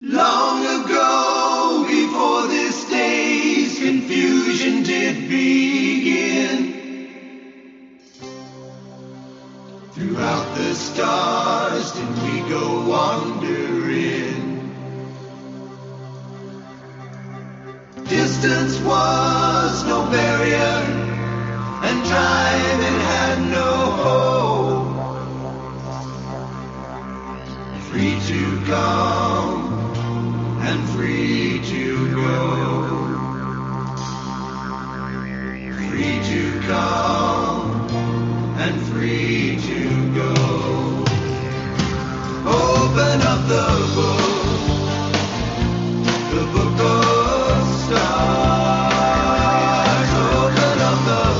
Long ago, before this day's confusion did begin, throughout the stars did we go wandering. Distance was no barrier, and time it had no hope. Free to come and free to go. Free to come and free to go. Open up the book of stars. Open up the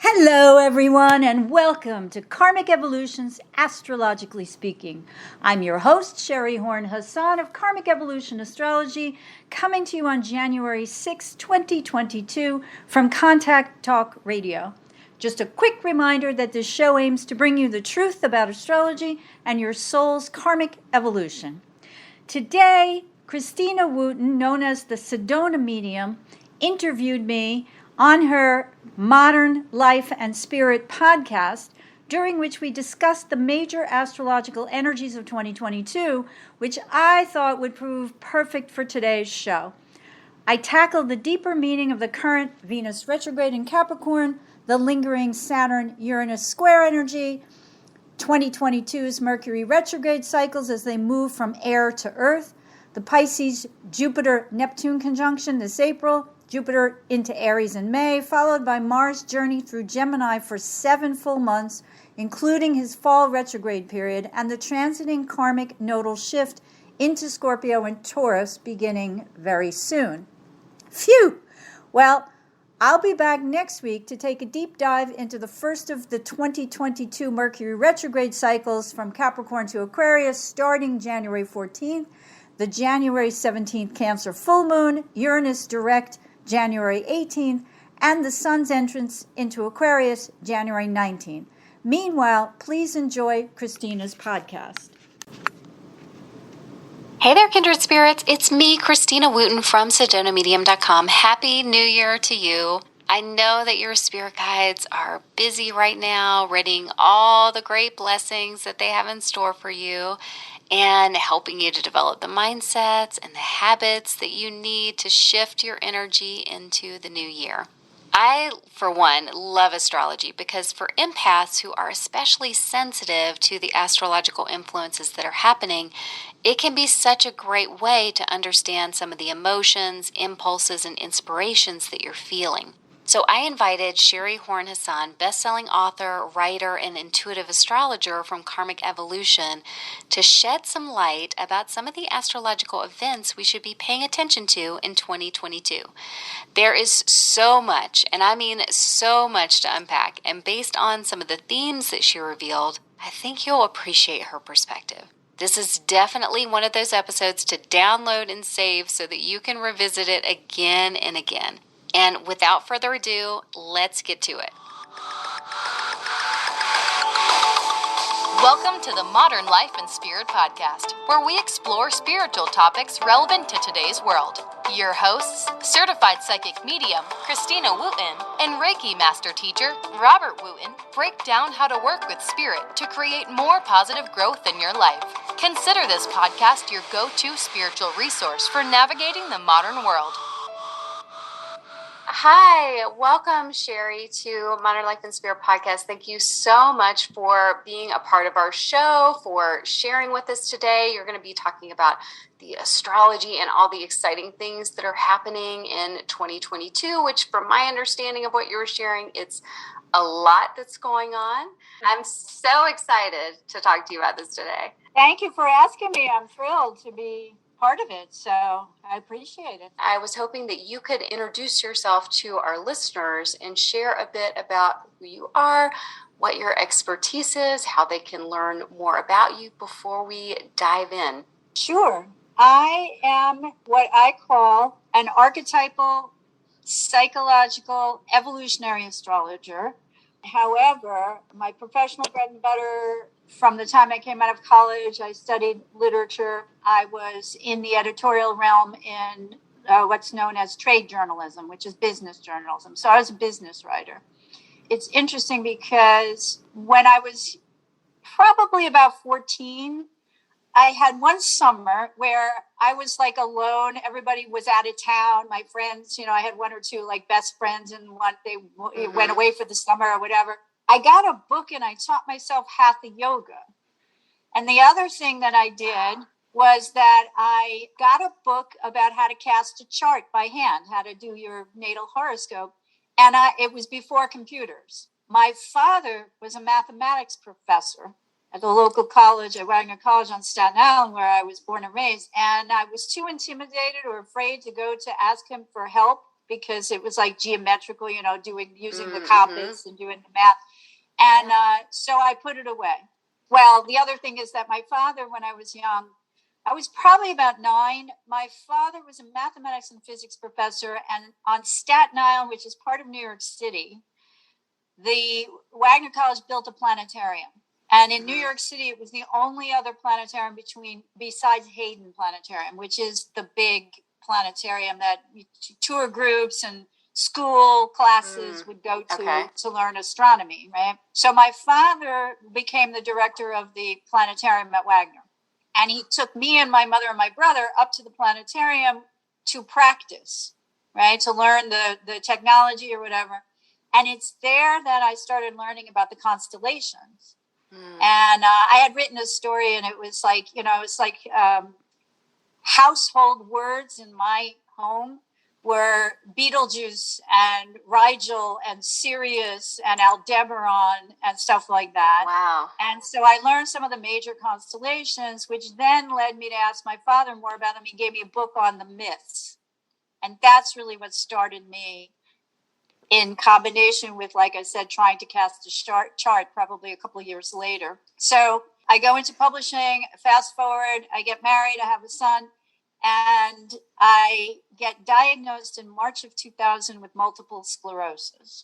Hello, everyone, and welcome to Karmic Evolution's Astrologically Speaking. I'm your host, Sherry Horn Hassan of Karmic Evolution Astrology, coming to you on January 6, 2022 from Contact Talk Radio. Just a quick reminder that this show aims to bring you the truth about astrology and your soul's karmic evolution. Today, Christina Wooten, known as the Sedona Medium, interviewed me on her Modern Life and Spirit podcast, during which we discussed the major astrological energies of 2022, which I thought would prove perfect for today's show. I tackled the deeper meaning of the current Venus retrograde in Capricorn, the lingering Saturn-Uranus square energy, 2022's Mercury retrograde cycles as they move from air to earth, the Pisces-Jupiter-Neptune conjunction this April, Jupiter into Aries in May, followed by Mars' journey through Gemini for 7 full months, including his fall retrograde period, and the transiting karmic nodal shift into Scorpio and Taurus beginning very soon. Phew! Well, I'll be back next week to take a deep dive into the first of the 2022 Mercury retrograde cycles from Capricorn to Aquarius starting January 14th, the January 17th Cancer full moon, Uranus direct January 18th, and the Sun's entrance into Aquarius January 19th. Meanwhile, please enjoy Christina's podcast. Hey there, kindred spirits. It's me, Christina Wooten from SedonaMedium.com. Happy New Year to you. I know that your spirit guides are busy right now, reading all the great blessings that they have in store for you and helping you to develop the mindsets and the habits that you need to shift your energy into the new year. I, for one, love astrology because for empaths who are especially sensitive to the astrological influences that are happening, it can be such a great way to understand some of the emotions, impulses, and inspirations that you're feeling. So I invited Sherry Horn Hassan, best-selling author, writer, and intuitive astrologer from Karmic Evolution, to shed some light about some of the astrological events we should be paying attention to in 2022. There is so much, and I mean so much to unpack, and based on some of the themes that she revealed, I think you'll appreciate her perspective. This is definitely one of those episodes to download and save so that you can revisit it again and again. And without further ado, let's get to it. Welcome to the Modern Life and Spirit podcast, where we explore spiritual topics relevant to today's world. Your hosts, certified psychic medium Christina Wooten and Reiki master teacher Robert Wooten, break down how to work with spirit to create more positive growth in your life. Consider this podcast your go-to spiritual resource for navigating the modern world. Hi, welcome, Sherry, to Modern Life and Spirit podcast. Thank you so much for being a part of our show, for sharing with us today. You're going to be talking about the astrology and all the exciting things that are happening in 2022, which from my understanding of what you were sharing, it's a lot that's going on. I'm so excited to talk to you about this today. Thank you for asking me. I'm thrilled to be part of it, so I appreciate it. I was hoping that you could introduce yourself to our listeners and share a bit about who you are, what your expertise is, how they can learn more about you before we dive in. Sure. I am what I call an archetypal psychological evolutionary astrologer. However, my professional bread and butter from the time I came out of college, I studied literature. I was in the editorial realm in what's known as trade journalism, which is business journalism. So I was a business writer. It's interesting because when I was probably about 14, I had one summer where I was like alone. Everybody was out of town. My friends, I had one or two like best friends, and they went away for the summer or whatever. I got a book and I taught myself hatha yoga. And the other thing that I did was that I got a book about how to cast a chart by hand, how to do your natal horoscope. And it was before computers. My father was a mathematics professor at the local college, at Wagner College on Staten Island, where I was born and raised. And I was too intimidated or afraid to go to ask him for help because it was like geometrical, using the compass and doing the math. And so I put it away. Well, the other thing is that my father, when I was young, I was probably about 9. My father was a mathematics and physics professor. And on Staten Island, which is part of New York City, the Wagner College built a planetarium. And in New York City, it was the only other planetarium besides Hayden Planetarium, which is the big planetarium that tour groups and school classes would go to learn astronomy, right? So my father became the director of the planetarium at Wagner. And he took me and my mother and my brother up to the planetarium to practice, right? To learn the technology or whatever. And it's there that I started learning about the constellations. And I had written a story, and it was like, household words in my home were Betelgeuse and Rigel and Sirius and Aldebaran and stuff like that. Wow. And so I learned some of the major constellations, which then led me to ask my father more about them. He gave me a book on the myths. And that's really what started me, in combination with, like I said, trying to cast a chart probably a couple of years later. So I go into publishing, fast forward, I get married, I have a son, and I get diagnosed in March of 2000 with multiple sclerosis.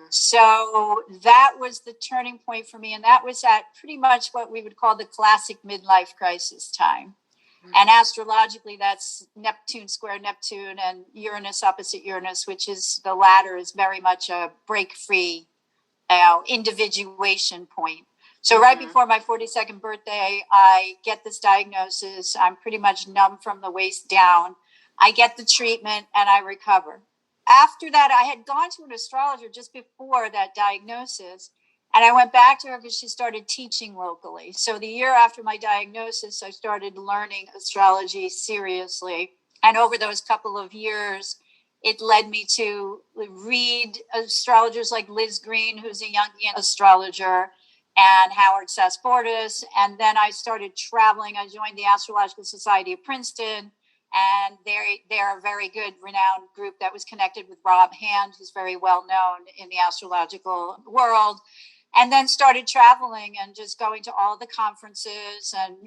So that was the turning point for me. And that was at pretty much what we would call the classic midlife crisis time. And astrologically, that's Neptune square Neptune and Uranus opposite Uranus, which is the latter is very much a break-free individuation point. So right before my 42nd birthday, I get this diagnosis. I'm pretty much numb from the waist down. I get the treatment and I recover. After that, I had gone to an astrologer just before that diagnosis. And I went back to her because she started teaching locally. So the year after my diagnosis, I started learning astrology seriously. And over those couple of years, it led me to read astrologers like Liz Green, who's a Jungian astrologer, and Howard Sasportas. And then I started traveling. I joined the Astrological Society of Princeton. And they're a very good, renowned group that was connected with Rob Hand, who's very well known in the astrological world. And then started traveling and just going to all the conferences and,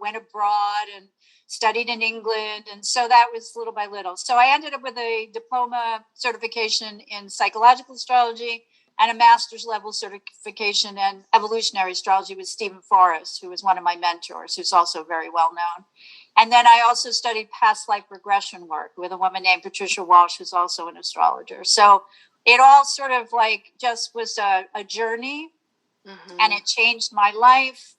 went abroad and studied in England. And so that was little by little. So I ended up with a diploma certification in psychological astrology and a master's level certification in evolutionary astrology with Stephen Forrest, who was one of my mentors, who's also very well known. And then I also studied past life regression work with a woman named Patricia Walsh, who's also an astrologer. So it all sort of just was a journey, and it changed my life.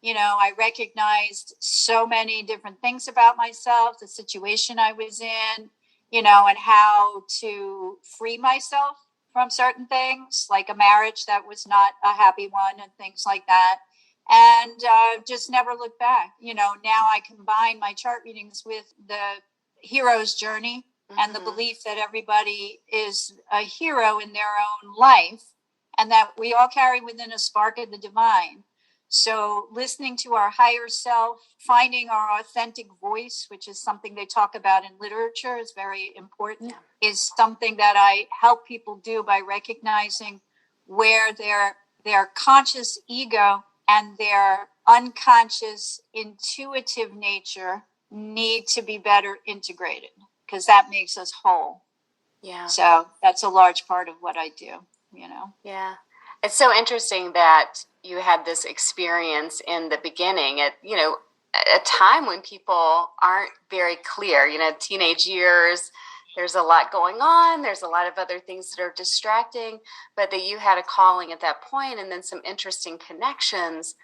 I recognized so many different things about myself, the situation I was in, and how to free myself from certain things, like a marriage that was not a happy one and things like that. And just never look back. Now I combine my chart readings with the hero's journey and the belief that everybody is a hero in their own life and that we all carry within a spark of the divine. So listening to our higher self, finding our authentic voice, which is something they talk about in literature, is very important, is something that I help people do by recognizing where their conscious ego and their unconscious intuitive nature need to be better integrated, because that makes us whole. Yeah. So that's a large part of what I do, you know. Yeah. It's so interesting that you had this experience in the beginning at, a time when people aren't very clear, teenage years, there's a lot going on. There's a lot of other things that are distracting, but that you had a calling at that point, and then some interesting connections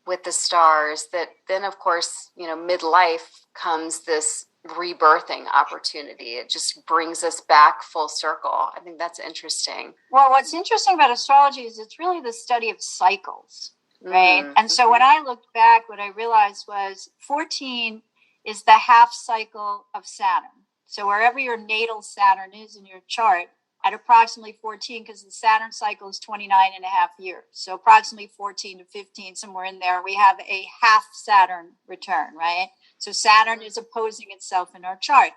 with the stars that then, of course, midlife comes this rebirthing opportunity. It just brings us back full circle. I think that's interesting. Well, what's interesting about astrology is it's really the study of cycles, right? And so when I looked back, what I realized was 14 is the half cycle of Saturn. So wherever your natal Saturn is in your chart, at approximately 14, because the Saturn cycle is 29 and a half years. So approximately 14 to 15, somewhere in there, we have a half Saturn return, right? So Saturn is opposing itself in our chart.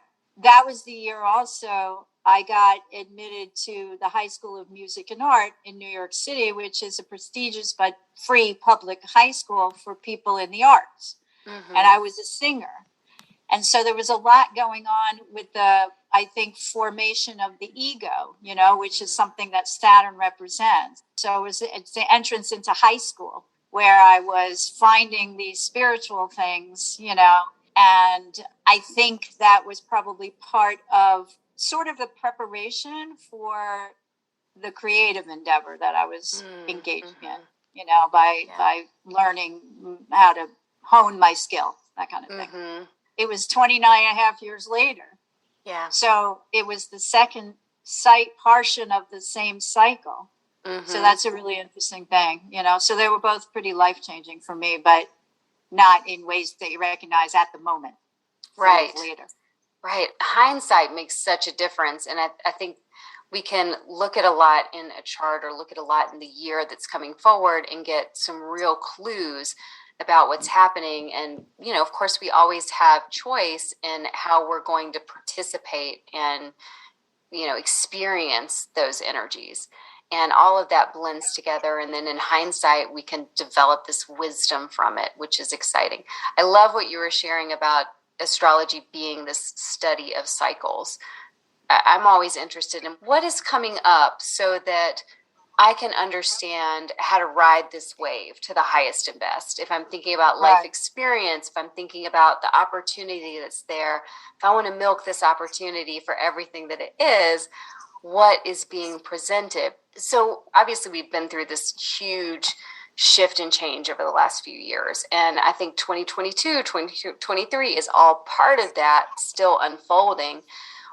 That was the year also I got admitted to the High School of Music and Art in New York City, which is a prestigious but free public high school for people in the arts. And I was a singer. And so there was a lot going on with the, I think, formation of the ego, which is something that Saturn represents. So it's the entrance into high school where I was finding these spiritual things, and I think that was probably part of sort of the preparation for the creative endeavor that I was engaged in, by learning how to hone my skill, that kind of thing. It was 29 and a half years later. Yeah. So it was the second portion of the same cycle. So that's a really interesting thing, So they were both pretty life-changing for me, but not in ways that you recognize at the moment. Right. Later. Right. Hindsight makes such a difference. And I think we can look at a lot in a chart or look at a lot in the year that's coming forward and get some real clues about what's happening. And, of course, we always have choice in how we're going to participate and, experience those energies. And all of that blends together. And then in hindsight, we can develop this wisdom from it, which is exciting. I love what you were sharing about astrology being this study of cycles. I'm always interested in what is coming up so that I can understand how to ride this wave to the highest and best. If I'm thinking about life experience, if I'm thinking about the opportunity that's there, if I want to milk this opportunity for everything that it is, what is being presented? So obviously we've been through this huge shift and change over the last few years. And I think 2022, 2023 is all part of that, still unfolding.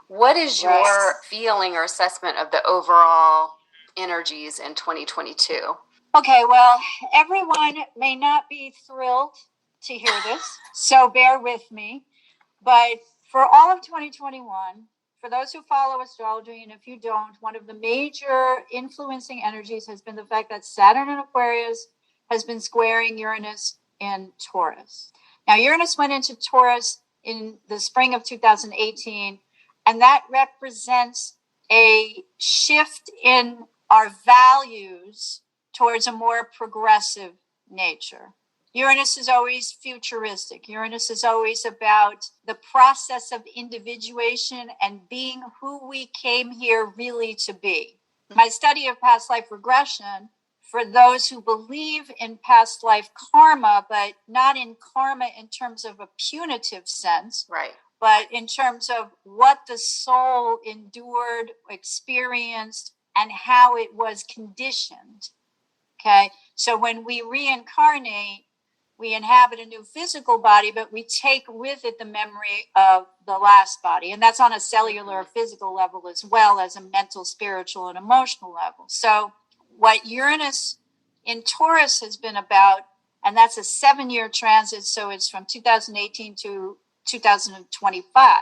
What is your feeling or assessment of the overall energies in 2022? Okay, well, everyone may not be thrilled to hear this, so bear with me. But for all of 2021, for those who follow astrology, and if you don't, one of the major influencing energies has been the fact that Saturn in Aquarius has been squaring Uranus in Taurus. Now, Uranus went into Taurus in the spring of 2018, and that represents a shift in our values towards a more progressive nature. Uranus is always futuristic. Uranus is always about the process of individuation and being who we came here really to be. My study of past life regression, for those who believe in past life karma, but not in karma in terms of a punitive sense, right, but in terms of what the soul endured, experienced, and how it was conditioned. Okay, so when we reincarnate, we inhabit a new physical body, but we take with it the memory of the last body. And that's on a cellular physical level as well as a mental, spiritual, and emotional level. So what Uranus in Taurus has been about, and that's a 7-year transit, so it's from 2018 to 2025,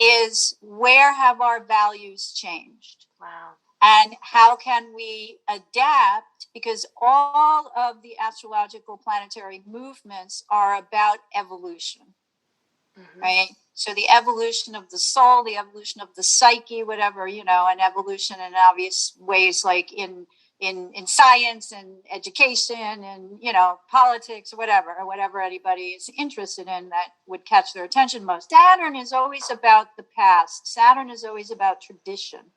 is where have our values changed? Wow. And how can we adapt? Because all of the astrological planetary movements are about evolution, right? So the evolution of the soul, the evolution of the psyche, whatever, and evolution in obvious ways, like in in science and education and, politics or whatever anybody is interested in that would catch their attention most. Saturn is always about the past. Saturn is always about tradition.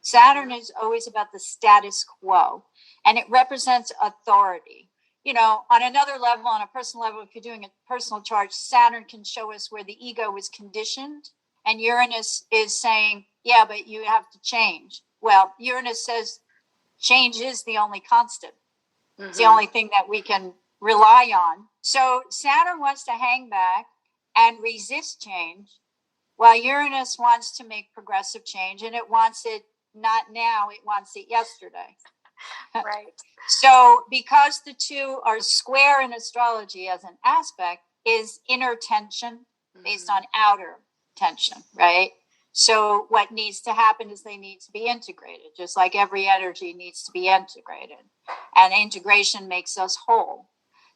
Saturn is always about the status quo, and it represents authority. On another level, on a personal level, if you're doing a personal chart, Saturn can show us where the ego is conditioned, and Uranus is saying, yeah, but you have to change. Well, Uranus says change is the only constant. It's the only thing that we can rely on. So Saturn wants to hang back and resist change, while Uranus wants to make progressive change, and it wants it not now, it wants it yesterday. Right. So because the two are square in astrology as an aspect, is inner tension based on outer tension, right? So what needs to happen is they need to be integrated, just like every energy needs to be integrated. And integration makes us whole.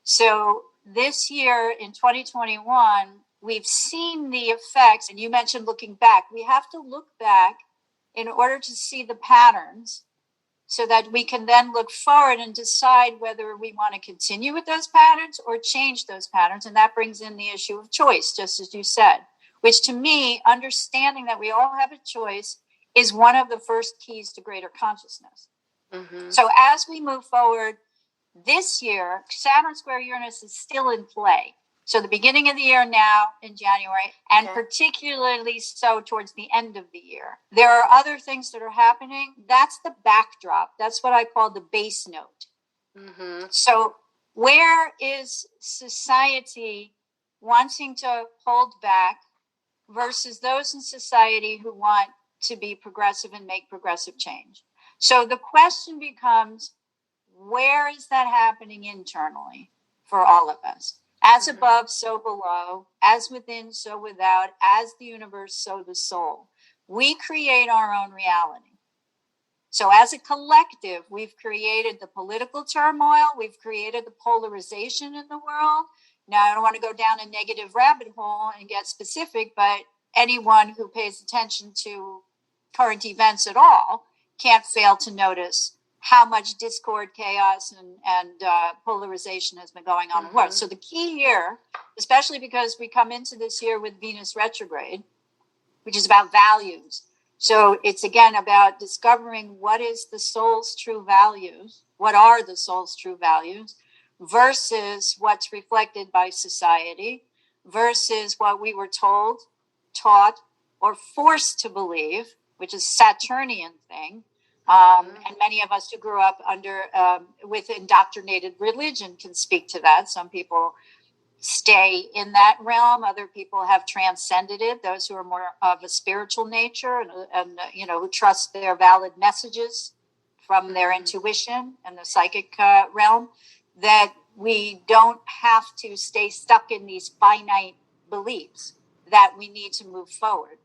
So this year in 2021, we've seen the effects, and you mentioned looking back. We have to look back in order to see the patterns so that we can then look forward and decide whether we want to continue with those patterns or change those patterns. And that brings in the issue of choice, just as you said, which to me, understanding that we all have a choice is one of the first keys to greater consciousness. So as we move forward this year, Saturn square Uranus is still in play. So the beginning of the year now in January, and particularly so towards the end of the year. There are other things that are happening. That's the backdrop. That's what I call the base note. So where is society wanting to hold back versus those in society who want to be progressive and make progressive change? So the question becomes, where is that happening internally for all of us? As above, so below, as within, so without, as the universe, so the soul. We create our own reality. So as a collective, we've created the political turmoil, we've created the polarization in the world. Now, I don't want to go down a negative rabbit hole and get specific, but anyone who pays attention to current events at all can't fail to notice how much discord, chaos, and polarization has been going on in the world. So the key here, especially because we come into this year with Venus retrograde, which is about values. So it's again about discovering what is the soul's true values, what are the soul's true values, versus what's reflected by society, versus what we were told, taught, or forced to believe, which is a Saturnian thing. And many of us who grew up under with indoctrinated religion can speak to that. Some people stay in that realm. Other people have transcended it. Those who are more of a spiritual nature and who trust their valid messages from their intuition and the psychic realm, that we don't have to stay stuck in these finite beliefs, that we need to move forward.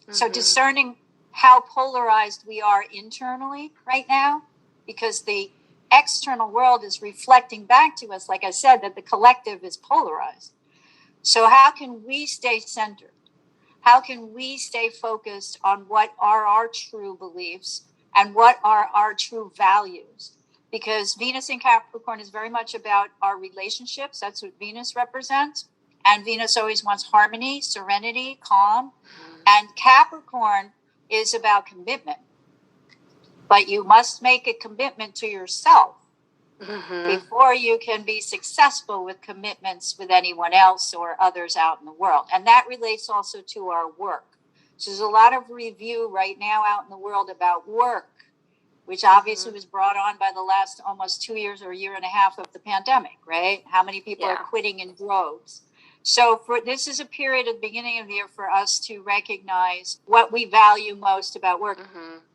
So discerning how polarized we are internally right now, because the external world is reflecting back to us, like I said, that the collective is polarized. So how can we stay centered? How can we stay focused on what are our true beliefs and what are our true values? Because Venus in Capricorn is very much about our relationships. That's what Venus represents. And Venus always wants harmony, serenity, calm. And Capricorn is about commitment. But you must make a commitment to yourself before you can be successful with commitments with anyone else or others out in the world. And that relates also to our work. So there's a lot of review right now out in the world about work, which obviously was brought on by the last almost 2 years or a year and a half of the pandemic, right? How many people are quitting in droves? So this is a period at the beginning of the year for us to recognize what we value most about work.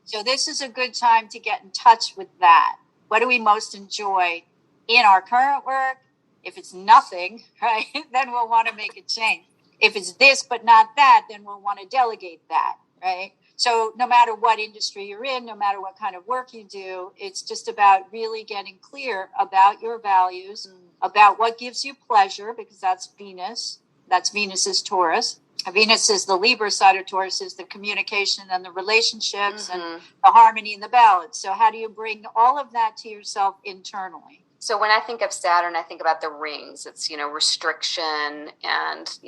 So this is a good time to get in touch with that. What do we most enjoy in our current work? If it's nothing, right, then we'll want to make a change. If it's this but not that, then we'll want to delegate that, right? So no matter what industry you're in, no matter what kind of work you do, it's just about really getting clear about your values, about what gives you pleasure, because that's Venus, That's Venus's Taurus. Venus is the Libra side of Taurus, is the communication and the relationships and the harmony and the balance. So how do you bring all of that to yourself internally? So when I think of Saturn, I think about the rings. It's, restriction and,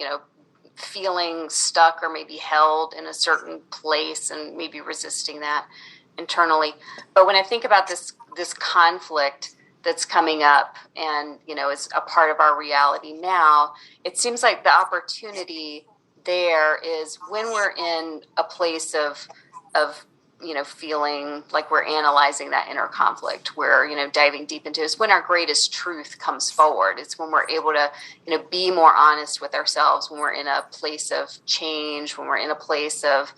feeling stuck or maybe held in a certain place and maybe resisting that internally. But when I think about this conflict that's coming up and, is a part of our reality now, it seems like the opportunity there is when we're in a place of feeling like we're analyzing that inner conflict, we're, diving deep into it. It's when our greatest truth comes forward. It's when we're able to, be more honest with ourselves, when we're in a place of change, when we're in a place of,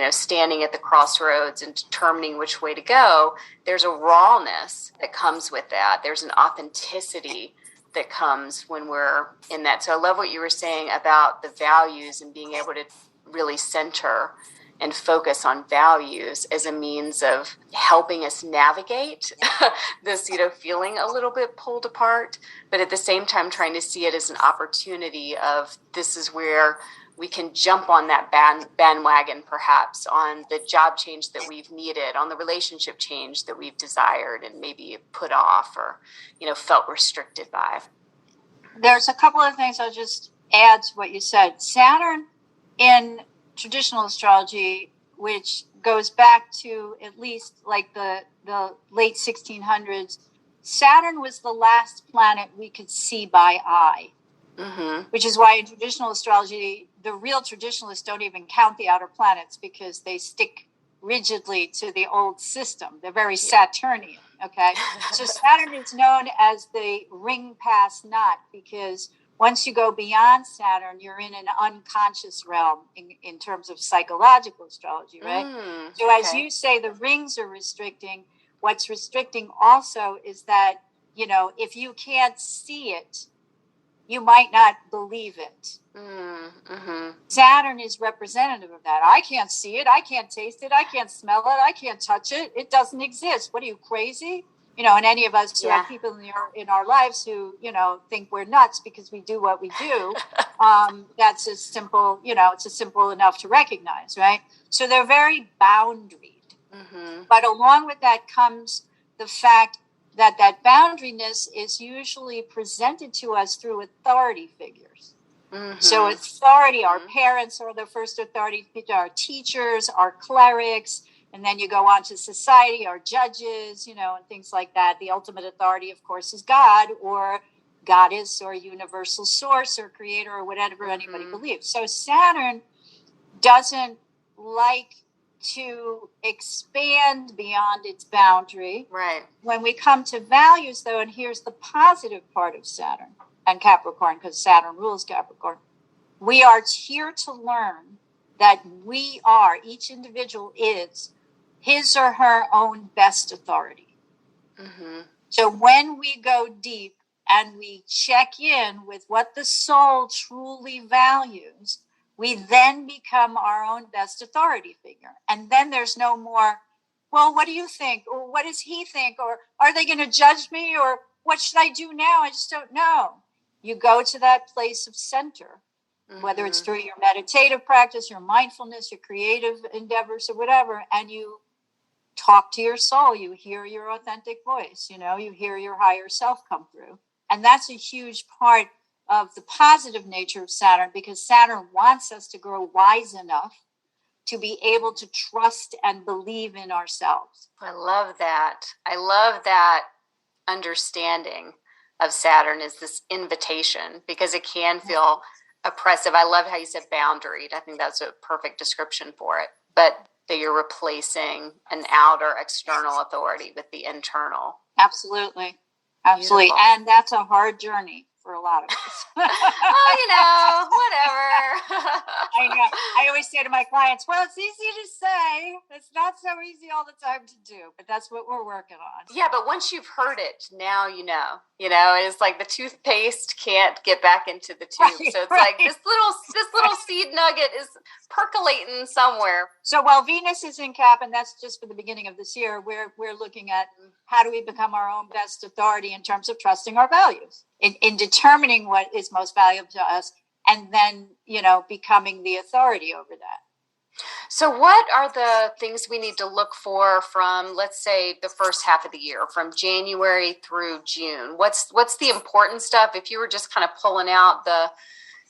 standing at the crossroads and determining which way to go. There's a rawness that comes with that. There's an authenticity that comes when we're in that. So I love what you were saying about the values and being able to really center and focus on values as a means of helping us navigate this, feeling a little bit pulled apart, but at the same time trying to see it as an opportunity of this is where we can jump on that bandwagon, perhaps on the job change that we've needed, on the relationship change that we've desired and maybe put off or, felt restricted by. There's a couple of things I'll just add to what you said. Saturn in traditional astrology, which goes back to at least like the late 1600s, Saturn was the last planet we could see by eye, which is why in traditional astrology, the real traditionalists don't even count the outer planets because they stick rigidly to the old system. They're very Saturnian, okay? So Saturn is known as the ring past knot because once you go beyond Saturn, you're in an unconscious realm in terms of psychological astrology, right? So as you say, the rings are restricting. What's restricting also is that, if you can't see it, you might not believe it. Saturn is representative of that. I can't see it. I can't taste it. I can't smell it. I can't touch it. It doesn't exist. What are you, crazy? And any of us who have people in our lives who, think we're nuts because we do what we do, that's a simple, it's a simple enough to recognize, right? So they're very boundaried. But along with that comes the fact that boundariness is usually presented to us through authority figures. So authority, our parents are the first authority, our teachers, our clerics, and then you go on to society, our judges, and things like that. The ultimate authority, of course, is God or goddess or universal source or creator or whatever anybody believes. So Saturn doesn't like to expand beyond its boundary. Right. When we come to values, though, and here's the positive part of Saturn and Capricorn, because Saturn rules Capricorn, we are here to learn that each individual is his or her own best authority. So when we go deep and we check in with what the soul truly values, we then become our own best authority figure. And then there's no more, well, what do you think? Or what does he think? Or are they going to judge me? Or what should I do now? I just don't know. You go to that place of center, whether it's through your meditative practice, your mindfulness, your creative endeavors or whatever, and you talk to your soul. You hear your authentic voice, you hear your higher self come through. And that's a huge part of the positive nature of Saturn, because Saturn wants us to grow wise enough to be able to trust and believe in ourselves. I love that. I love that understanding of Saturn is this invitation, because it can feel oppressive. I love how you said boundaried. I think that's a perfect description for it. But that you're replacing an outer external authority with the internal. Absolutely. Absolutely. Beautiful. And that's a hard journey for a lot of us. Whatever. I know. I always say to my clients, well, it's easy to say. It's not so easy all the time to do, but that's what we're working on. Yeah, but once you've heard it, now you know. It's like the toothpaste can't get back into the tube. Right, so it's like this little seed nugget is percolating somewhere. So while Venus is in Cap, and that's just for the beginning of this year, we're looking at how do we become our own best authority in terms of trusting our values, in determining what is most valuable to us, and then, becoming the authority over that. So what are the things we need to look for from, let's say, the first half of the year, from January through June? What's the important stuff? If you were just kind of pulling out the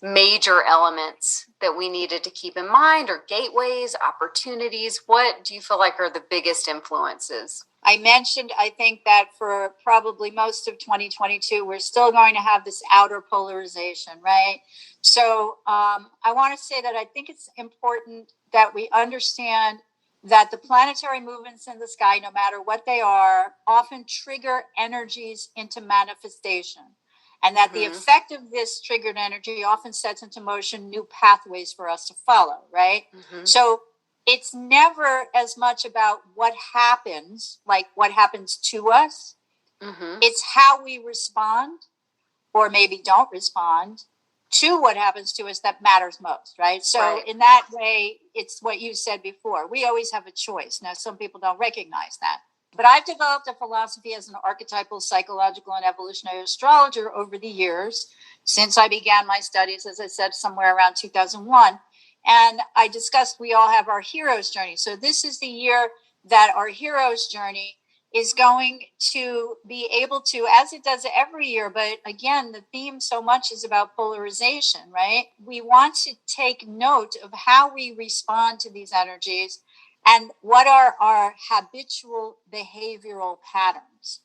major elements that we needed to keep in mind, or gateways, opportunities, what do you feel like are the biggest influences? I mentioned, I think that for probably most of 2022, we're still going to have this outer polarization, right? So I want to say that I think it's important that we understand that the planetary movements in the sky, no matter what they are, often trigger energies into manifestation. And that the effect of this triggered energy often sets into motion new pathways for us to follow, right? So it's never as much about what happens, like what happens to us. It's how we respond, or maybe don't respond, to what happens to us that matters most, right? So in that way, it's what you said before. We always have a choice. Now, some people don't recognize that. But I've developed a philosophy as an archetypal, psychological, and evolutionary astrologer over the years, since I began my studies, as I said, somewhere around 2001. And I discussed we all have our hero's journey. So this is the year that our hero's journey is going to be able to, as it does every year, but again, the theme so much is about polarization, right? We want to take note of how we respond to these energies and what are our habitual behavioral patterns.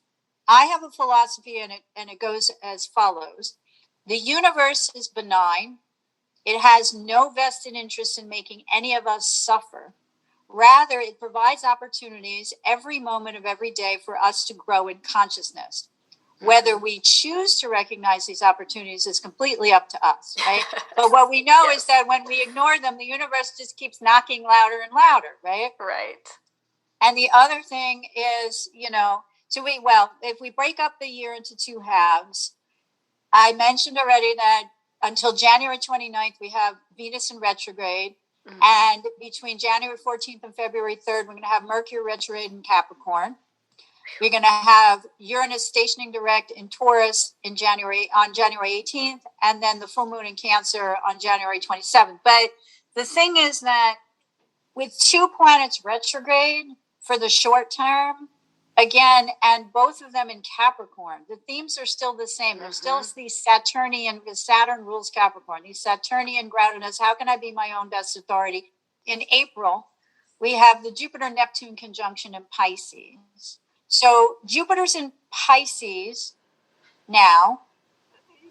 I have a philosophy, and it goes as follows. The universe is benign. It has no vested interest in making any of us suffer. Rather, it provides opportunities every moment of every day for us to grow in consciousness. Whether we choose to recognize these opportunities is completely up to us, right? But what we know is that when we ignore them, the universe just keeps knocking louder and louder, right? Right. And the other thing is, if we break up the year into two halves, I mentioned already that until January 29th, we have Venus in retrograde. And between January 14th and February 3rd, we're going to have Mercury retrograde in Capricorn. We're going to have Uranus stationing direct in Taurus on January 18th, and then the full moon in Cancer on January 27th. But the thing is that with two planets retrograde for the short term, again, and both of them in Capricorn, the themes are still the same. There's still these Saturnian, because Saturn rules Capricorn, these Saturnian groundedness. How can I be my own best authority? In April, we have the Jupiter-Neptune conjunction in Pisces. So Jupiter's in Pisces now.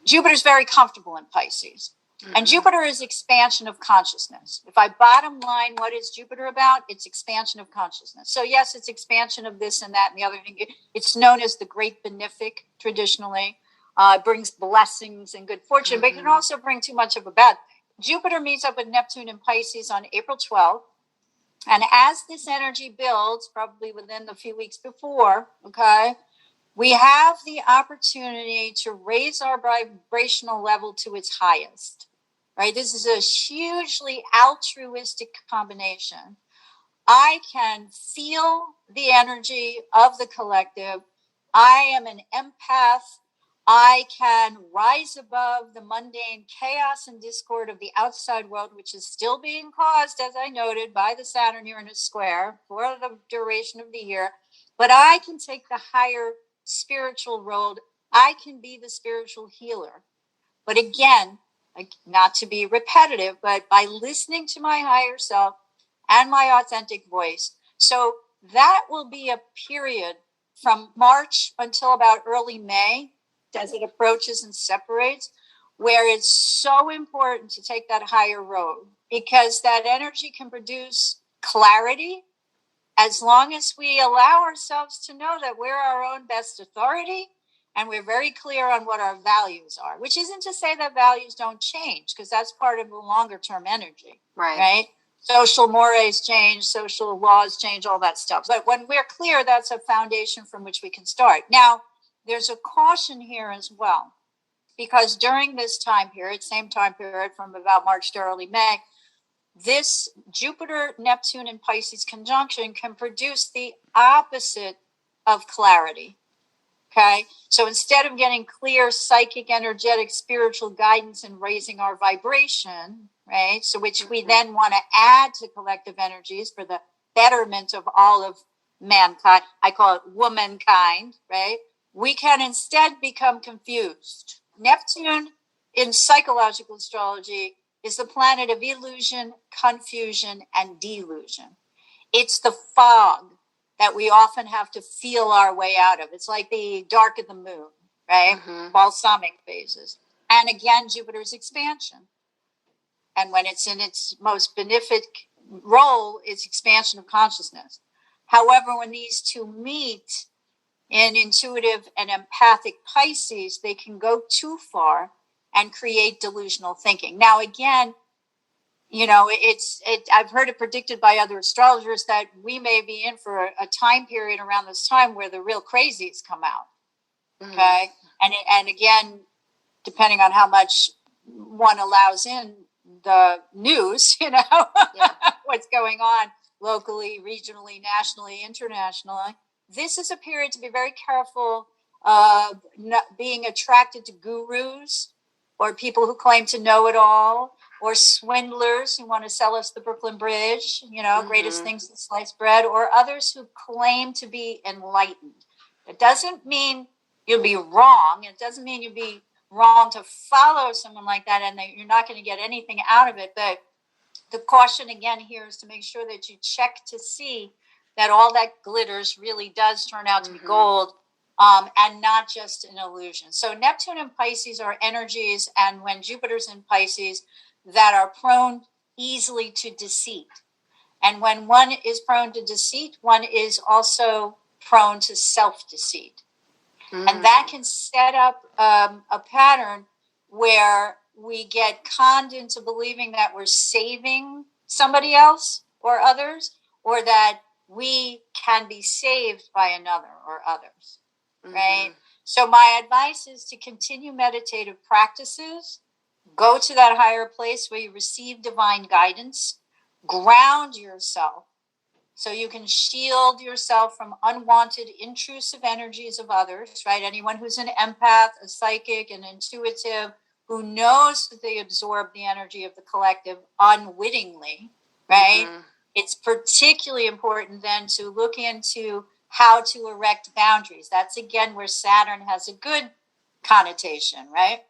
Jupiter's very comfortable in Pisces. And Jupiter is expansion of consciousness. If I bottom line, what is Jupiter about? It's expansion of consciousness. So yes, it's expansion of this and that and the other thing. It's known as the great benefic traditionally. It brings blessings and good fortune, but it can also bring too much of a bad thing. Jupiter meets up with Neptune in Pisces on April 12th. And as this energy builds, probably within the few weeks before, we have the opportunity to raise our vibrational level to its highest, right? This is a hugely altruistic combination. I can feel the energy of the collective. I am an empath. I can rise above the mundane chaos and discord of the outside world, which is still being caused, as I noted, by the Saturn-Uranus square for the duration of the year. But I can take the higher spiritual role. I can be the spiritual healer. But again, not to be repetitive, but by listening to my higher self and my authentic voice. So that will be a period from March until about early May, as it approaches and separates, where it's so important to take that higher road, because that energy can produce clarity as long as we allow ourselves to know that we're our own best authority and we're very clear on what our values are, which isn't to say that values don't change, because that's part of the longer term energy, right? Social mores change, social laws change, all that stuff. But when we're clear, that's a foundation from which we can start. Now, there's a caution here as well, because during this time period, same time period from about March to early May, this Jupiter, Neptune, and Pisces conjunction can produce the opposite of clarity. Okay. So instead of getting clear psychic, energetic, spiritual guidance and raising our vibration, right? So which we then want to add to collective energies for the betterment of all of mankind. I call it womankind, right? We can instead become confused. Neptune in psychological astrology is the planet of illusion, confusion, and delusion. It's the fog that we often have to feel our way out of. It's like the dark of the moon, right? Balsamic phases. And again, Jupiter's expansion. And when it's in its most benefic role, it's expansion of consciousness. However, when these two meet in intuitive and empathic Pisces, they can go too far and create delusional thinking. Now, again, you know, I've heard it predicted by other astrologers that we may be in for a time period around this time where the real crazies come out. Okay. And again, depending on how much one allows in the news, you know, what's going on locally, regionally, nationally, internationally. This is a period to be very careful of not being attracted to gurus or people who claim to know it all, or swindlers who want to sell us the Brooklyn Bridge, you know, greatest things in sliced bread, or others who claim to be enlightened. It doesn't mean you'll be wrong. It doesn't mean you'll be wrong to follow someone like that and that you're not going to get anything out of it. But the caution again here is to make sure that you check to see that all that glitters really does turn out to be gold, and not just an illusion. So Neptune and Pisces are energies, and when Jupiter's in Pisces, that are prone easily to deceit. And when one is prone to deceit, one is also prone to self-deceit. And that can set up a pattern where we get conned into believing that we're saving somebody else or others, or that we can be saved by another or others, right? So my advice is to continue meditative practices. Go to that higher place where you receive divine guidance. Ground yourself so you can shield yourself from unwanted, intrusive energies of others, right? Anyone who's an empath, a psychic, an intuitive, who knows that they absorb the energy of the collective unwittingly, right? It's particularly important then to look into how to erect boundaries. That's, again, where Saturn has a good connotation, right?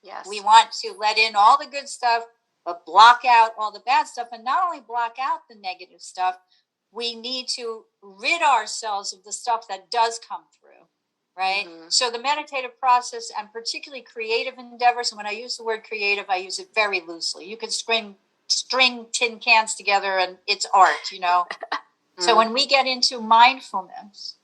Yes. We want to let in all the good stuff, but block out all the bad stuff. And not only block out the negative stuff, we need to rid ourselves of the stuff that does come through, right? So the meditative process, and particularly creative endeavors, and when I use the word creative, I use it very loosely. You can string tin cans together and it's art, you know? So when we get into mindfulness,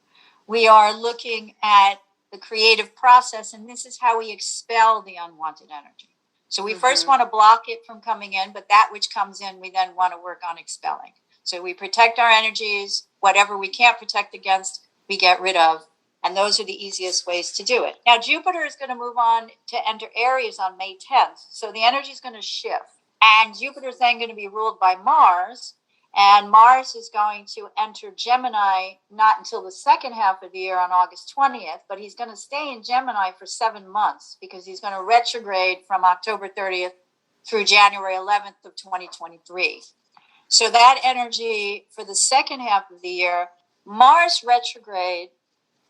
we are looking at the creative process, and this is how we expel the unwanted energy. So we first want to block it from coming in, but that which comes in, we then want to work on expelling. So we protect our energies. Whatever we can't protect against, we get rid of. And those are the easiest ways to do it. Now, Jupiter is going to move on to enter Aries on May 10th. So the energy is going to shift. And Jupiter is then going to be ruled by Mars. And Mars is going to enter Gemini not until the second half of the year on August 20th, but he's going to stay in Gemini for 7 months because he's going to retrograde from October 30th through January 11th of 2023. So that energy for the second half of the year, Mars retrograde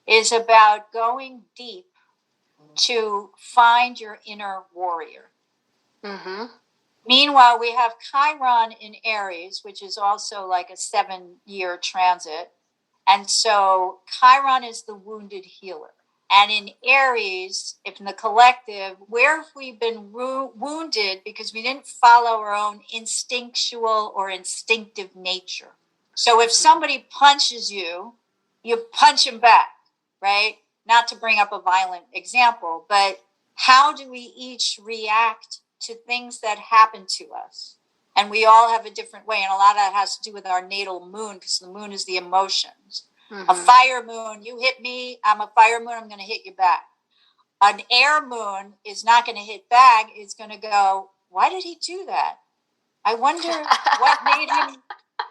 is about going deep to find your inner warrior. Meanwhile, we have Chiron in Aries, which is also like a 7-year transit. And so Chiron is the wounded healer. And in Aries, if in the collective, where have we been wounded because we didn't follow our own instinctual or instinctive nature? So if somebody punches you, you punch him back, right? Not to bring up a violent example, but how do we each react to things that happen to us? And we all have a different way. And a lot of that has to do with our natal moon, because the moon is the emotions. A fire moon, you hit me, I'm a fire moon, I'm going to hit you back. An air moon is not going to hit back. It's going to go, why did he do that? I wonder what made him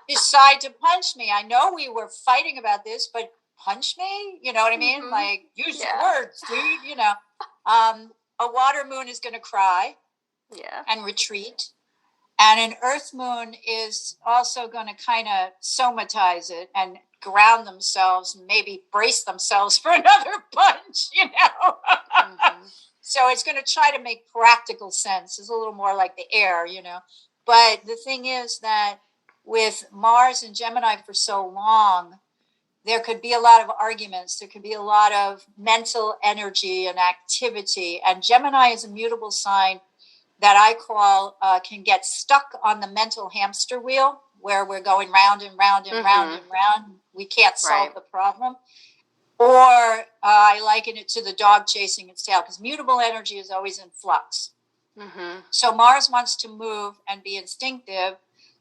decide to punch me. I know we were fighting about this, but punch me? You know what I mean? Mhm. Like, use Yeah. your words, dude, you know. A water moon is going to cry Yeah. and retreat. And an earth moon is also going to kind of somatize it and ground themselves, maybe brace themselves for another punch, you know. Mm-hmm. So it's going to try to make practical sense. It's a little more like the air, you know. But the thing is that with Mars and Gemini for so long, there could be a lot of arguments. There could be a lot of mental energy and activity. And Gemini is a mutable sign that I call can get stuck on the mental hamster wheel where we're going round and round and round and round. We can't solve the problem. Or I liken it to the dog chasing its tail, because mutable energy is always in flux. Mm-hmm. So Mars wants to move and be instinctive.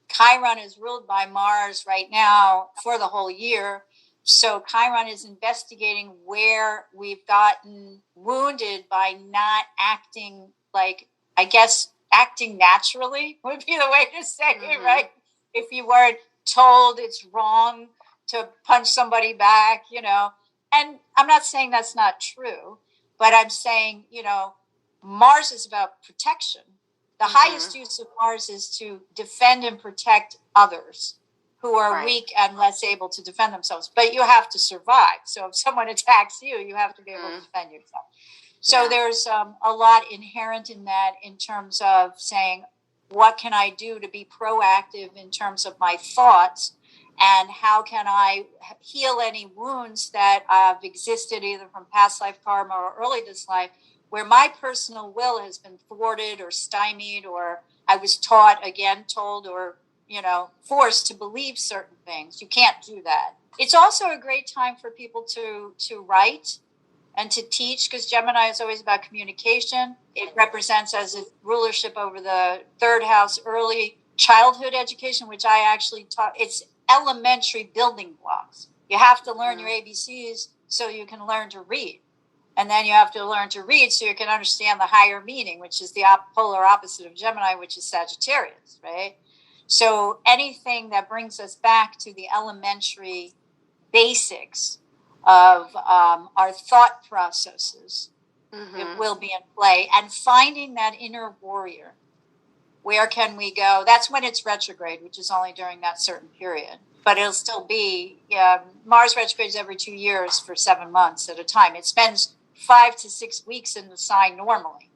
Chiron is ruled by Mars right now for the whole year. So Chiron is investigating where we've gotten wounded by not acting like, I guess, acting naturally would be the way to say it, right? If you weren't told it's wrong to punch somebody back, you know. And I'm not saying that's not true, but I'm saying, you know, Mars is about protection. The highest use of Mars is to defend and protect others who are weak and less able to defend themselves. But you have to survive. So if someone attacks you, you have to be able to defend yourself. So there's a lot inherent in that, in terms of saying, what can I do to be proactive in terms of my thoughts? And how can I heal any wounds that have existed either from past life karma or early this life, where my personal will has been thwarted or stymied, or I was taught, again, told, or, you know, forced to believe certain things. You can't do that. It's also a great time for people to write and to teach, because Gemini is always about communication. It represents as a rulership over the third house, early childhood education, which I actually taught. It's elementary building blocks. You have to learn your ABCs so you can learn to read. And then you have to learn to read so you can understand the higher meaning, which is the polar opposite of Gemini, which is Sagittarius, right? So anything that brings us back to the elementary basics of our thought processes, it will be in play. And finding that inner warrior. Where can we go? That's when it's retrograde, which is only during that certain period. But it'll still be, Mars retrogrades every 2 years for 7 months at a time. It spends 5 to 6 weeks in the sign normally.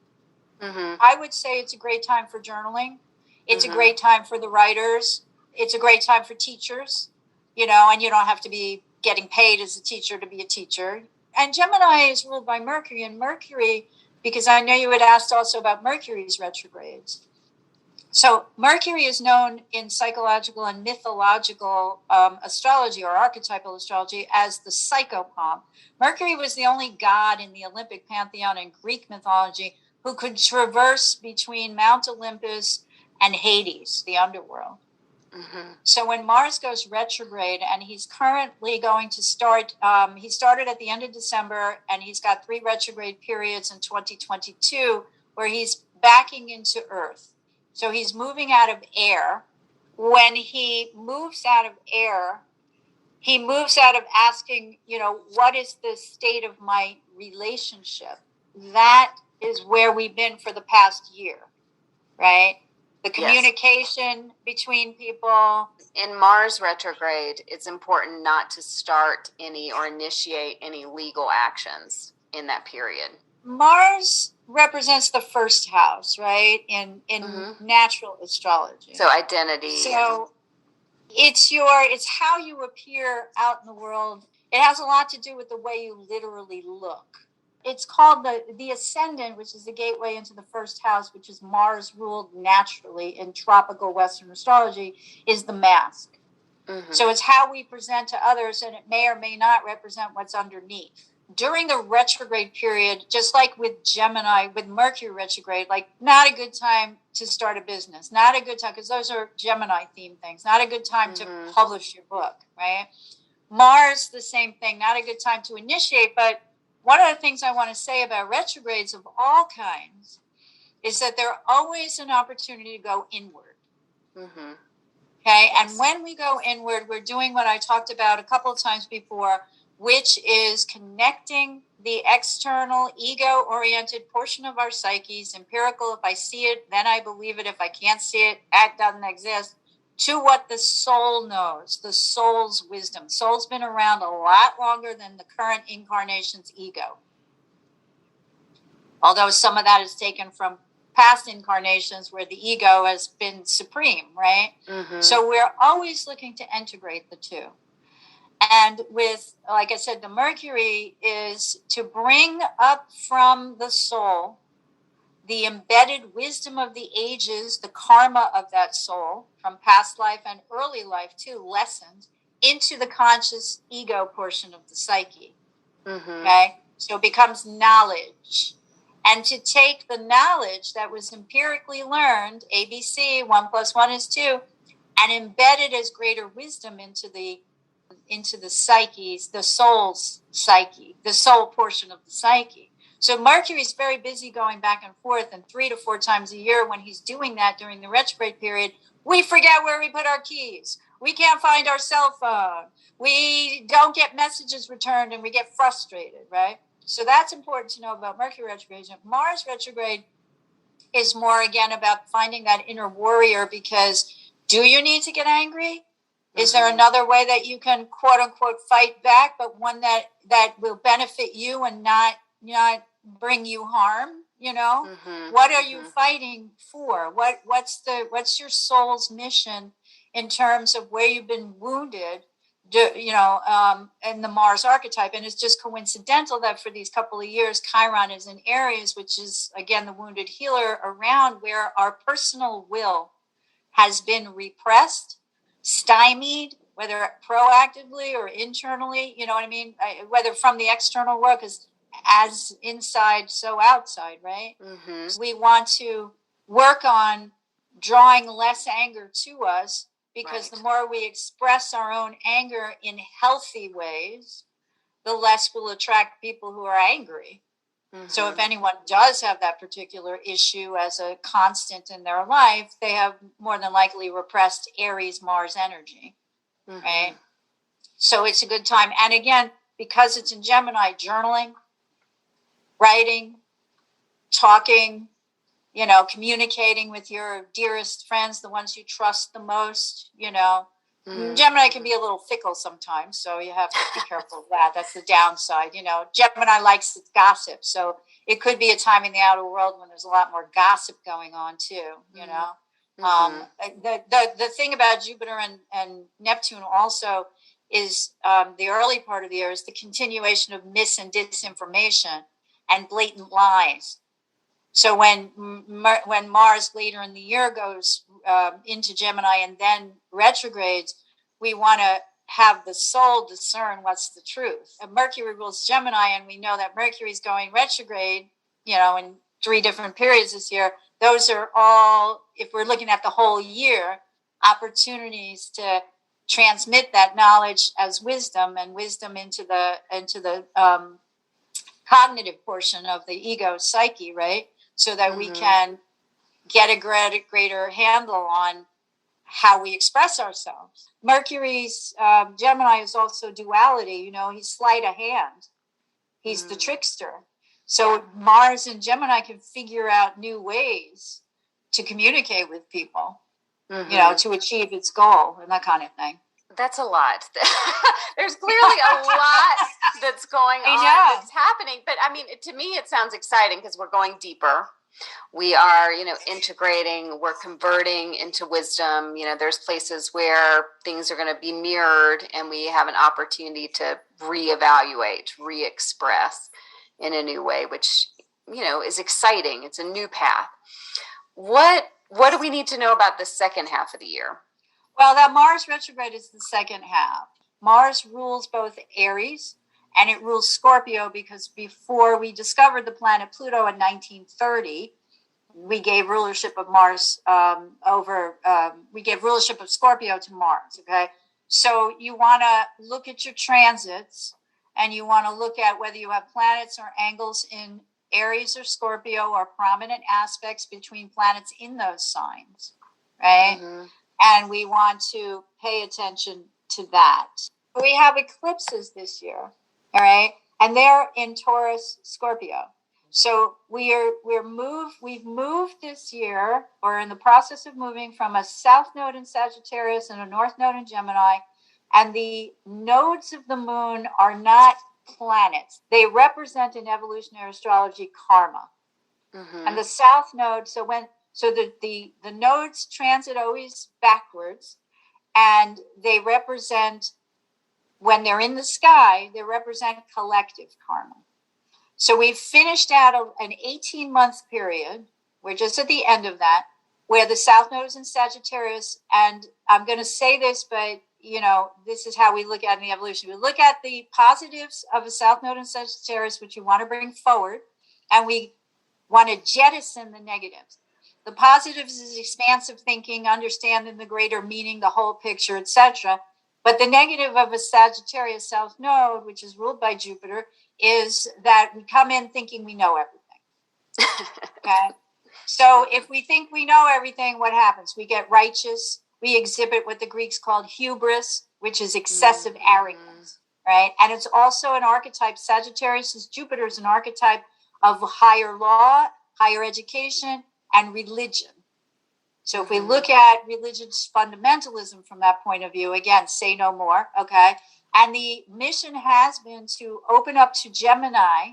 I would say it's a great time for journaling. It's a great time for the writers. It's a great time for teachers, you know, and you don't have to be getting paid as a teacher to be a teacher. And Gemini is ruled by Mercury, and Mercury, because I know you had asked also about Mercury's retrogrades. So Mercury is known in psychological and mythological astrology, or archetypal astrology, as the psychopomp. Mercury was the only god in the Olympic pantheon in Greek mythology who could traverse between Mount Olympus and Hades, the underworld. So when Mars goes retrograde, and he's currently going to start, he started at the end of December, and he's got 3 retrograde periods in 2022 where he's backing into Earth. So he's moving out of air. When he moves out of air, he moves out of asking, you know, what is the state of my relationship? That is where we've been for the past year, right? The communication between people. In Mars retrograde, it's important not to start any or initiate any legal actions in that period. Mars represents the first house, right? In natural astrology. So identity. So it's how you appear out in the world. It has a lot to do with the way you literally look. It's called the ascendant, which is the gateway into the first house, which is Mars ruled naturally in tropical Western astrology, is the mask. So it's how we present to others, and it may or may not represent what's underneath. During the retrograde period, just like with Gemini, with Mercury retrograde, like not a good time to start a business, not a good time, because those are Gemini themed things, not a good time to publish your book, right? Mars, the same thing, not a good time to initiate. But one of the things I want to say about retrogrades of all kinds is that they're always an opportunity to go inward. Okay, and when we go inward, we're doing what I talked about a couple of times before, which is connecting the external ego-oriented portion of our psyches, empirical. If I see it, then I believe it. If I can't see it, that doesn't exist, to what the soul knows, the soul's wisdom. Soul's been around a lot longer than the current incarnation's ego. Although some of that is taken from past incarnations where the ego has been supreme, right? Mm-hmm. So we're always looking to integrate the two. And with, like I said, the Mercury is to bring up from the soul the embedded wisdom of the ages, the karma of that soul from past life and early life too, lessons into the conscious ego portion of the psyche. Mm-hmm. Okay? So it becomes knowledge. And to take the knowledge that was empirically learned, ABC, 1 + 1 is 2, and embed it as greater wisdom into the psyches, the soul's psyche, the soul portion of the psyche. So Mercury's very busy going back and forth, and 3 to 4 times a year when he's doing that during the retrograde period, we forget where we put our keys. We can't find our cell phone. We don't get messages returned, and we get frustrated, right? So that's important to know about Mercury retrograde. Mars retrograde is more, again, about finding that inner warrior, because do you need to get angry? Is there another way that you can, quote unquote, fight back, but one that will benefit you and not bring you harm? You know, what are you fighting for? What's your soul's mission in terms of where you've been wounded? In the Mars archetype. And it's just coincidental that for these couple of years, Chiron is in Aries, which is, again, the wounded healer, around where our personal will has been repressed, stymied, whether proactively or internally, you know what I mean? Whether from the external world, because as inside, so outside, right? Mm-hmm. We want to work on drawing less anger to us, because the more we express our own anger in healthy ways, the less we'll attract people who are angry. Mm-hmm. So if anyone does have that particular issue as a constant in their life, they have more than likely repressed Aries Mars energy, right? So it's a good time. And again, because it's in Gemini, journaling, writing, talking, communicating with your dearest friends, the ones you trust the most, Gemini can be a little fickle sometimes, so you have to be careful of that. That's the downside. Gemini likes gossip, so it could be a time in the outer world when there's a lot more gossip going on too, The thing about Jupiter and Neptune also is the early part of the year is the continuation of mis and disinformation and blatant lies. So when Mars later in the year goes into Gemini and then retrogrades, we want to have the soul discern what's the truth. And Mercury rules Gemini, and we know that Mercury's going retrograde, in 3 different periods this year. Those are all, if we're looking at the whole year, opportunities to transmit that knowledge as wisdom, and wisdom into the cognitive portion of the ego psyche, right? So that we can get a greater handle on how we express ourselves. Mercury's Gemini is also duality. He's sleight of hand. He's the trickster. So Mars and Gemini can figure out new ways to communicate with people, to achieve its goal and that kind of thing. That's a lot. There's clearly a lot that's going on, that's happening. But I mean, to me, it sounds exciting because we're going deeper. We are, integrating, we're converting into wisdom. There's places where things are going to be mirrored, and we have an opportunity to reevaluate, re-express in a new way, which, is exciting. It's a new path. What do we need to know about the second half of the year? Well, that Mars retrograde is the second half. Mars rules both Aries and it rules Scorpio, because before we discovered the planet Pluto in 1930, we gave rulership of we gave rulership of Scorpio to Mars, okay? So you want to look at your transits, and you want to look at whether you have planets or angles in Aries or Scorpio, or prominent aspects between planets in those signs, right? Mm-hmm. And we want to pay attention to that. We have eclipses this year. All right. And they're in Taurus, Scorpio. So we've moved this year, or in the process of moving, from a south node in Sagittarius and a north node in Gemini. And the nodes of the moon are not planets. They represent in evolutionary astrology karma. Mm-hmm. And the south node, the nodes transit always backwards, and they represent, when they're in the sky, they represent collective karma. So we've finished out an 18-month period. We're just at the end of that, where the south node is in Sagittarius. And I'm going to say this, but this is how we look at it in the evolution. We look at the positives of a south node in Sagittarius, which we want to bring forward, and we want to jettison the negatives. The positives is expansive thinking, understanding the greater meaning, the whole picture, etc. But the negative of a Sagittarius south node, which is ruled by Jupiter, is that we come in thinking we know everything. Okay? So if we think we know everything, what happens? We get righteous. We exhibit what the Greeks called hubris, which is excessive arrogance, right? And it's also an archetype. Sagittarius is Jupiter is an archetype of higher law, higher education, and religion. So if we look at religious fundamentalism from that point of view, again, say no more, okay? And the mission has been to open up to Gemini,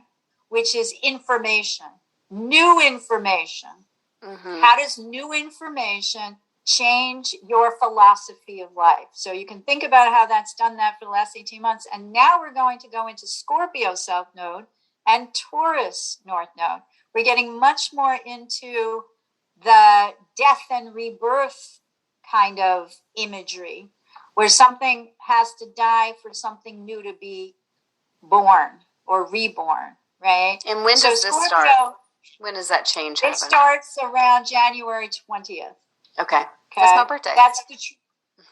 which is information, new information. Mm-hmm. How does new information change your philosophy of life? So you can think about how that's done that for the last 18 months. And now we're going to go into Scorpio South Node and Taurus North Node. We're getting much more into the death and rebirth kind of imagery, where something has to die for something new to be born or reborn, right? And when does this start? When does that change happen? It starts around January 20th. Okay. That's my birthday.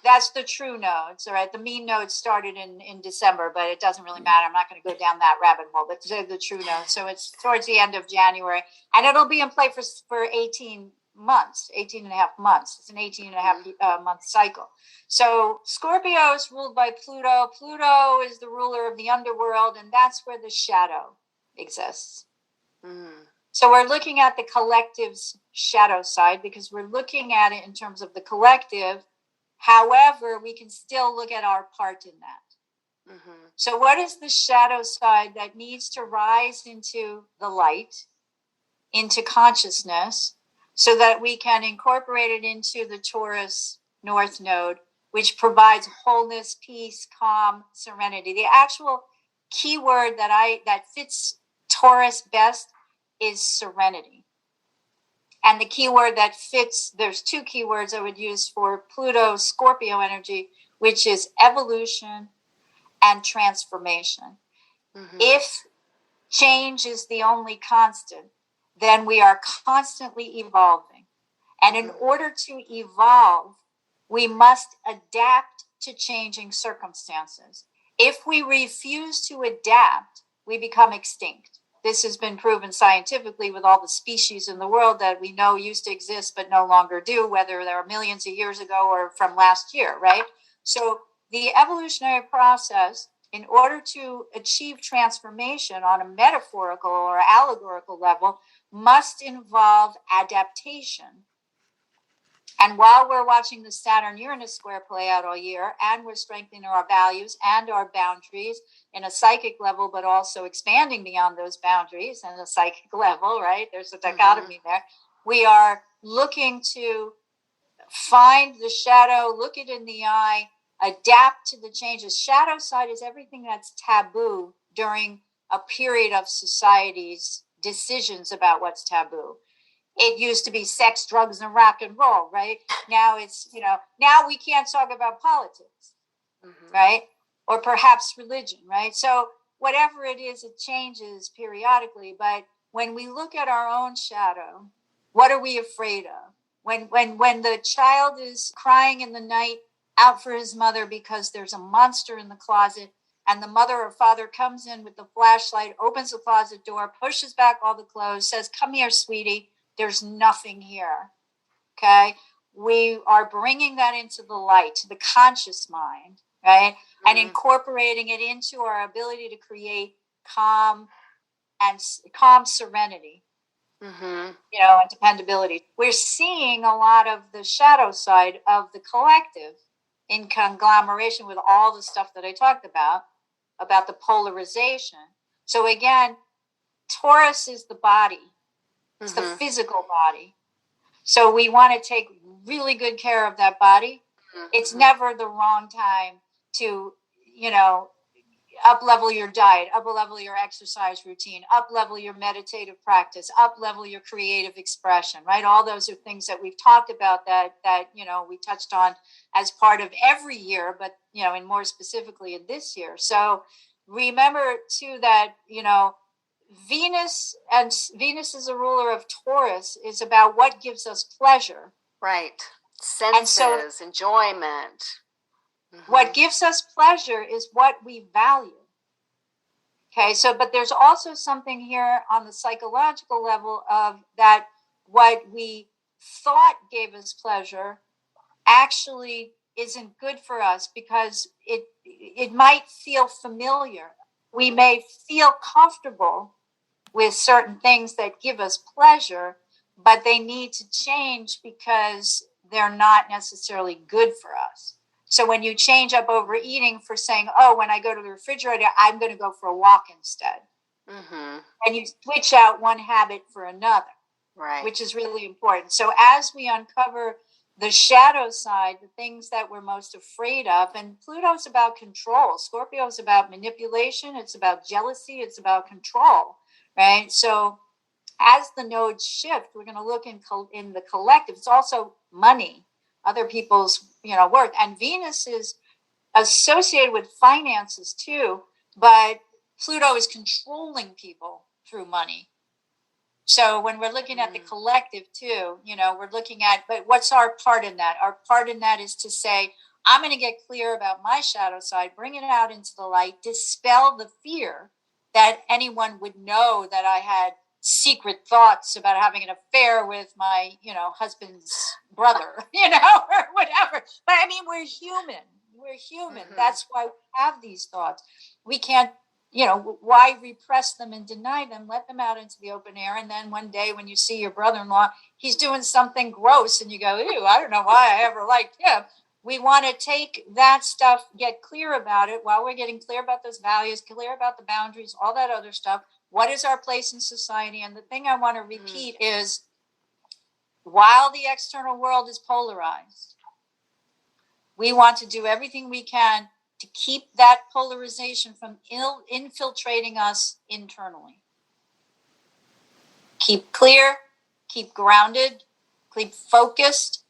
That's the true nodes, all right? The mean nodes started in December, but it doesn't really matter. I'm not going to go down that rabbit hole, but they're the true nodes. So it's towards the end of January, and it'll be in play for 18 and a half months. It's an 18 and a half month cycle. So Scorpio is ruled by Pluto. Pluto is the ruler of the underworld, and that's where the shadow exists. So we're looking at the collective's shadow side because we're looking at it in terms of the collective. However, we can still look at our part in that. Mm-hmm. So what is the shadow side that needs to rise into the light, into consciousness, so that we can incorporate it into the Taurus North Node, which provides wholeness, peace, calm, serenity. The actual keyword that fits Taurus best is serenity. And the keyword that fits, there's two keywords I would use for Pluto Scorpio energy, which is evolution and transformation. Mm-hmm. If change is the only constant, then we are constantly evolving. And in order to evolve, we must adapt to changing circumstances. If we refuse to adapt, we become extinct. This has been proven scientifically with all the species in the world that we know used to exist but no longer do, whether they were millions of years ago or from last year, right? So the evolutionary process, in order to achieve transformation on a metaphorical or allegorical level, must involve adaptation. And while we're watching the Saturn-Uranus square play out all year, and we're strengthening our values and our boundaries in a psychic level, but also expanding beyond those boundaries and a psychic level, right? There's a dichotomy there. We are looking to find the shadow, look it in the eye, adapt to the changes. Shadow side is everything that's taboo during a period of society's decisions about what's taboo. It used to be sex, drugs, and rock and roll, right? Now it's, now we can't talk about politics, right? Or perhaps religion, right? So whatever it is, it changes periodically. But when we look at our own shadow, what are we afraid of? When the child is crying in the night out for his mother because there's a monster in the closet, and the mother or father comes in with the flashlight, opens the closet door, pushes back all the clothes, says, "Come here, sweetie. There's nothing here." Okay? We are bringing that into the light, to the conscious mind, right? and incorporating it into our ability to create calm serenity, and dependability. We're seeing a lot of the shadow side of the collective in conglomeration with all the stuff that I talked about the polarization. So again, Taurus is the body. It's the physical body. So we want to take really good care of that body. It's never the wrong time to, up-level your diet, up-level your exercise routine, up-level your meditative practice, up-level your creative expression, right? All those are things that we've talked about that we touched on as part of every year, but, and more specifically in this year. So remember, too, that, Venus is a ruler of Taurus, is about what gives us pleasure. Right. Senses, enjoyment. What gives us pleasure is what we value. Okay, but there's also something here on the psychological level of that what we thought gave us pleasure actually isn't good for us because it might feel familiar. We may feel comfortable with certain things that give us pleasure, but they need to change because they're not necessarily good for us. So when you change up overeating for saying, when I go to the refrigerator, I'm going to go for a walk instead. And you switch out one habit for another, right? Which is really important. So as we uncover the shadow side, the things that we're most afraid of, and Pluto's about control. Scorpio's about manipulation. It's about jealousy. It's about control, right? So as the nodes shift, we're going to look in the collective. It's also money, other people's, worth. And Venus is associated with finances too, but Pluto is controlling people through money. So when we're looking at the collective too, we're looking at, but what's our part in that? Our part in that is to say, I'm going to get clear about my shadow side, bring it out into the light, dispel the fear that anyone would know that I had secret thoughts about having an affair with my, husband's brother, or whatever. But I mean, we're human. That's why we have these thoughts. We can't, why repress them and deny them? Let them out into the open air. And then one day when you see your brother-in-law, he's doing something gross and you go, ew, I don't know why I ever liked him. We want to take that stuff, get clear about it while we're getting clear about those values, clear about the boundaries, all that other stuff. What is our place in society? And the thing I want to repeat is, while the external world is polarized, we want to do everything we can to keep that polarization from infiltrating us internally. Keep clear, keep grounded, keep focused,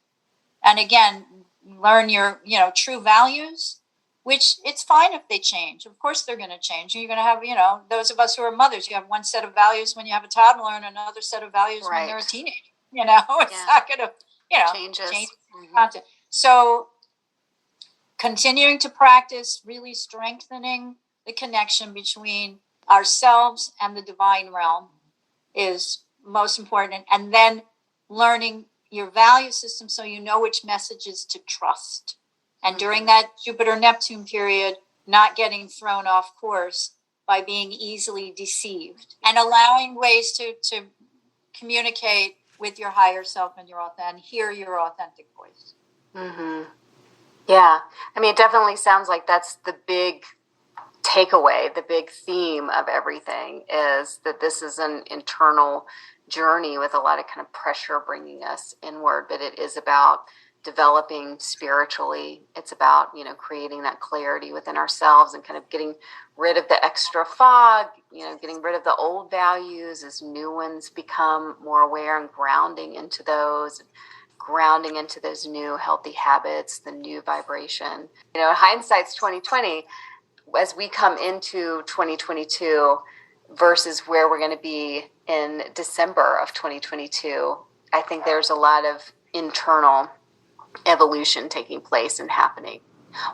and again, learn your, true values, which it's fine if they change. Of course they're going to change. You're going to have, those of us who are mothers, you have one set of values when you have a toddler and another set of values when they're a teenager. It's not going to, change content. So continuing to practice, really strengthening the connection between ourselves and the divine realm is most important. And then learning your value system so you know which messages to trust. And during that Jupiter-Neptune period, not getting thrown off course by being easily deceived and allowing ways to communicate with your higher self and hear your authentic voice. Yeah. I mean, it definitely sounds like that's the big takeaway, the big theme of everything is that this is an internal journey with a lot of kind of pressure bringing us inward, but it is about developing spiritually. It's about, creating that clarity within ourselves and kind of getting rid of the extra fog, getting rid of the old values as new ones become more aware and grounding into those new healthy habits, the new vibration. Hindsight's 2020. As we come into 2022 versus where we're going to be in December of 2022, I think there's a lot of internal evolution taking place and happening.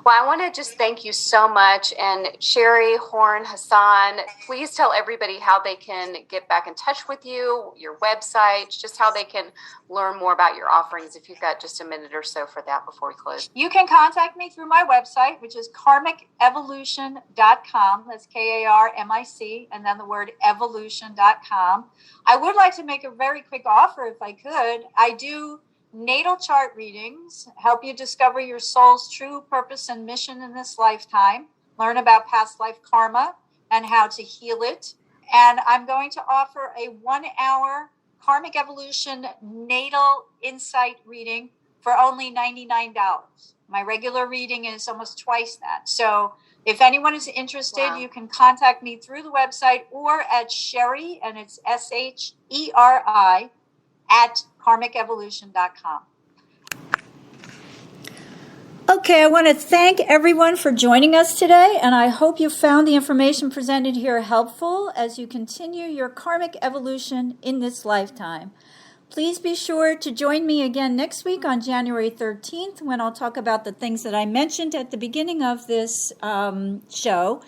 Well, I want to just thank you so much. And Sherry, Horn, Hassan, please tell everybody how they can get back in touch with you, your website, just how they can learn more about your offerings, if you've got just a minute or so for that before we close. You can contact me through my website, which is karmicevolution.com. That's KARMIC, and then the word evolution.com. I would like to make a very quick offer if I could. I do natal chart readings, help you discover your soul's true purpose and mission in this lifetime, learn about past life karma and how to heal it. And I'm going to offer a 1-hour Karmic Evolution natal insight reading for only $99. My regular reading is almost twice that. So if anyone is interested, Wow. You can contact me through the website or at Sherry, and it's SHERI, at karmicevolution.com. Okay, I want to thank everyone for joining us today, and I hope you found the information presented here helpful as you continue your karmic evolution in this lifetime. Please be sure to join me again next week on January 13th when I'll talk about the things that I mentioned at the beginning of this show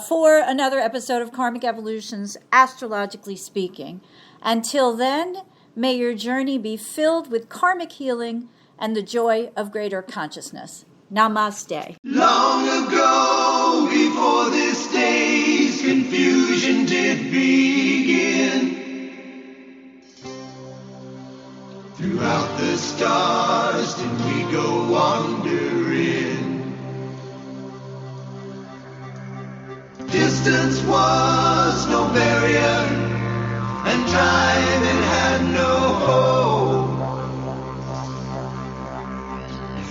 for another episode of Karmic Evolutions, Astrologically Speaking. Until then, may your journey be filled with karmic healing and the joy of greater consciousness. Namaste. Long ago, before this day's confusion did begin, throughout the stars did we go wandering. Distance was no barrier, and time it had no hope.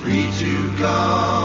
Free to come